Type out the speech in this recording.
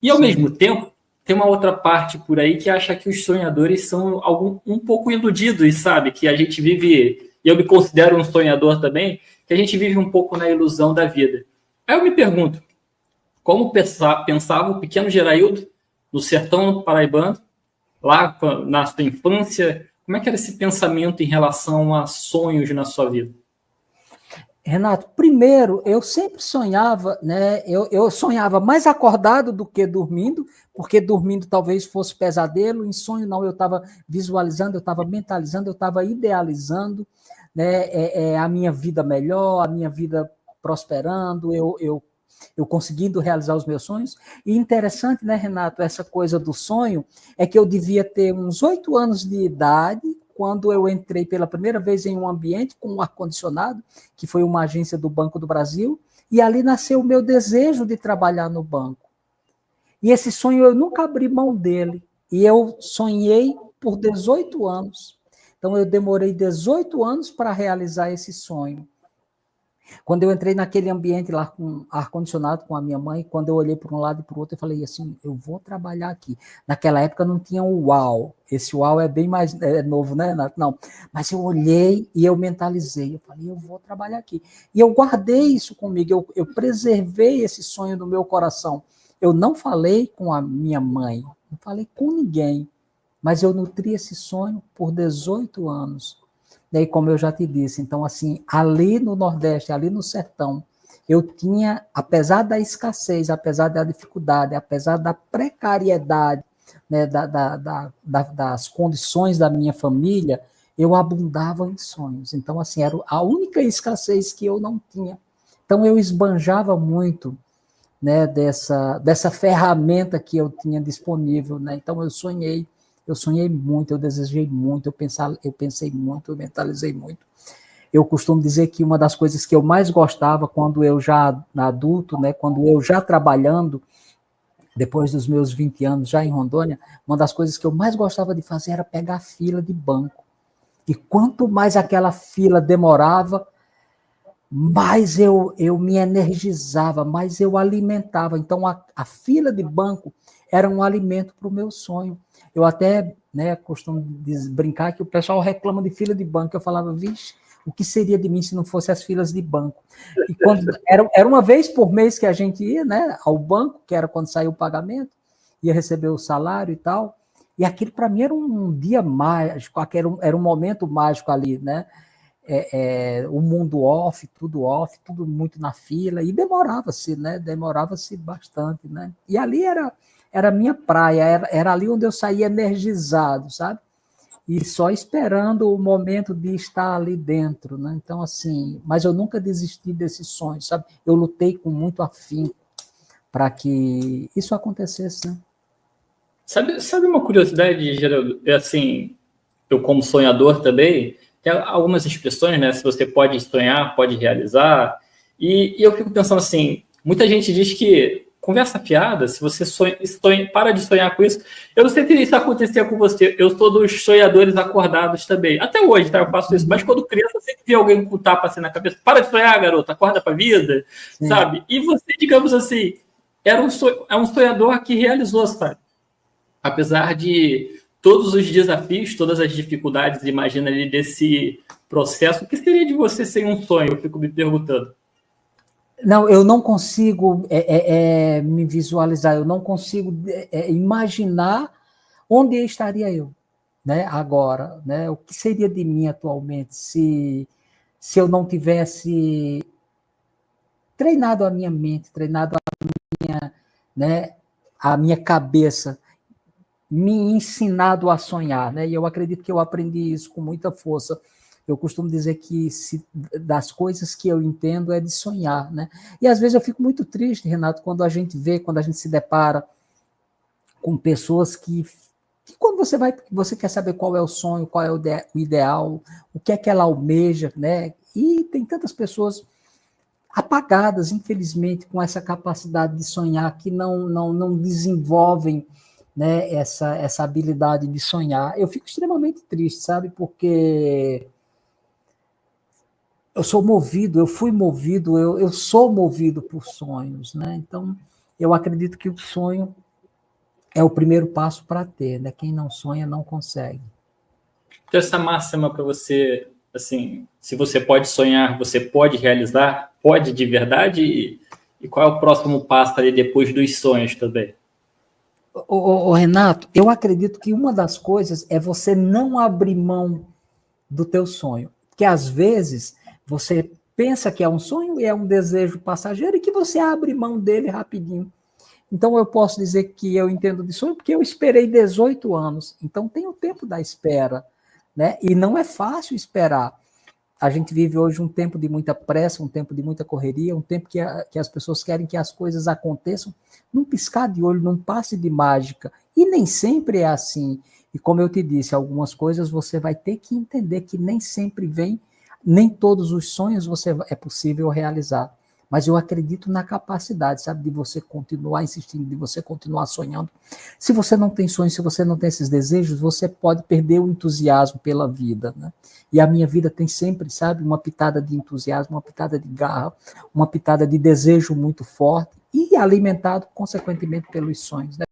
E, ao mesmo tempo, tem uma outra parte por aí que acha que os sonhadores são um pouco iludidos, sabe? Que a gente vive, e eu me considero um sonhador também, que a gente vive um pouco na ilusão da vida. Aí eu me pergunto, como pensava o pequeno Geraildo, no sertão paraibano, lá na sua infância, como é que era esse pensamento em relação a sonhos na sua vida? Renato, primeiro, eu sempre sonhava, né? Eu sonhava mais acordado do que dormindo, porque dormindo talvez fosse pesadelo, em sonho não, eu estava visualizando, eu estava mentalizando, eu estava idealizando, né? A minha vida melhor, a minha vida prosperando, eu conseguindo realizar os meus sonhos. E interessante, né, Renato, essa coisa do sonho, é que eu devia ter uns 8 anos de idade, quando eu entrei pela primeira vez em um ambiente com um ar-condicionado, que foi uma agência do Banco do Brasil, e ali nasceu o meu desejo de trabalhar no banco. E esse sonho eu nunca abri mão dele, e eu sonhei por 18 anos. Então eu demorei 18 anos para realizar esse sonho. Quando eu entrei naquele ambiente lá com ar-condicionado com a minha mãe, quando eu olhei para um lado e para o outro, eu falei assim, eu vou trabalhar aqui. Naquela época não tinha o UAU, esse UAU é bem mais novo, né, Renato? Não, mas eu olhei e eu mentalizei, eu falei, eu vou trabalhar aqui. E eu guardei isso comigo, eu preservei esse sonho no meu coração. Eu não falei com a minha mãe, não falei com ninguém, mas eu nutri esse sonho por 18 anos. Daí, como eu já te disse, então, assim, ali no Nordeste, ali no sertão, eu tinha, apesar da escassez, apesar da dificuldade, apesar da precariedade, né, das condições da minha família, eu abundava em sonhos. Então, assim, era a única escassez que eu não tinha. Então, eu esbanjava muito, né, dessa ferramenta que eu tinha disponível. Né? Então, eu sonhei muito, eu desejei muito, eu pensei muito, eu mentalizei muito. Eu costumo dizer que uma das coisas que eu mais gostava quando eu já adulto, né, quando eu já trabalhando, depois dos meus 20 anos já em Rondônia, uma das coisas que eu mais gostava de fazer era pegar fila de banco. E quanto mais aquela fila demorava, mais eu me energizava, mais eu alimentava. Então, a fila de banco era um alimento para o meu sonho. Eu até, né, costumo brincar que o pessoal reclama de fila de banco. Eu falava, vixe, o que seria de mim se não fosse as filas de banco? E quando era uma vez por mês que a gente ia, né, ao banco, que era quando saía o pagamento, ia receber o salário e tal. E aquilo para mim era um dia mágico, era um momento mágico ali, né? O mundo off, tudo muito na fila, e demorava-se, né? Demorava-se bastante, né? E ali era a minha praia, era ali onde eu saía energizado, sabe? E só esperando o momento de estar ali dentro, né? Então, assim, mas eu nunca desisti desse sonho, sabe? Eu lutei com muito afinco para que isso acontecesse, né? Sabe uma curiosidade, Geraldo? É assim, eu como sonhador também, tem algumas expressões, né? Se você pode sonhar, pode realizar. E eu fico pensando assim, muita gente diz que conversa fiada, se você para de sonhar com isso. Eu não sei se isso acontecia com você. Eu sou dos sonhadores acordados também. Até hoje, tá? Eu faço isso. Mas quando criança, eu sempre vi alguém com um tapa assim na cabeça. Para de sonhar, garoto. Acorda pra vida. Sim. Sabe? E você, digamos assim, é um sonhador que realizou, sabe? Apesar de todos os desafios, todas as dificuldades, imagina ali desse processo, o que seria de você sem um sonho? Eu fico me perguntando. Não, eu não consigo me visualizar, eu não consigo imaginar onde estaria eu, né, agora, né? O que seria de mim atualmente se eu não tivesse treinado a minha mente, treinado né, a minha cabeça, me ensinado a sonhar, né? E eu acredito que eu aprendi isso com muita força. Eu costumo dizer que das coisas que eu entendo é de sonhar, né? E às vezes eu fico muito triste, Renato, quando a gente se depara com pessoas que quando você quer saber qual é o sonho, qual é o ideal, o que é que ela almeja, né? E tem tantas pessoas apagadas, infelizmente, com essa capacidade de sonhar que não desenvolvem, né, essa habilidade de sonhar. Eu fico extremamente triste, sabe? Porque eu fui movido, eu sou movido por sonhos, né? Então, eu acredito que o sonho é o primeiro passo para ter, né? Quem não sonha não consegue. Então, essa máxima para você, assim, se você pode sonhar, você pode realizar, pode de verdade, e qual é o próximo passo ali depois dos sonhos também? Renato, eu acredito que uma das coisas é você não abrir mão do teu sonho. Porque às vezes você pensa que é um sonho e é um desejo passageiro e que você abre mão dele rapidinho. Então eu posso dizer que eu entendo de sonho porque eu esperei 18 anos. Então tem o tempo da espera, né? E não é fácil esperar. A gente vive hoje um tempo de muita pressa, um tempo de muita correria, um tempo que as pessoas querem que as coisas aconteçam num piscar de olho, num passe de mágica. E nem sempre é assim. E como eu te disse, algumas coisas você vai ter que entender que nem sempre vem, nem todos os sonhos é possível realizar. Mas eu acredito na capacidade, sabe, de você continuar insistindo, de você continuar sonhando. Se você não tem sonhos, se você não tem esses desejos, você pode perder o entusiasmo pela vida, né? E a minha vida tem sempre, sabe, uma pitada de entusiasmo, uma pitada de garra, uma pitada de desejo muito forte e alimentado, consequentemente, pelos sonhos, né?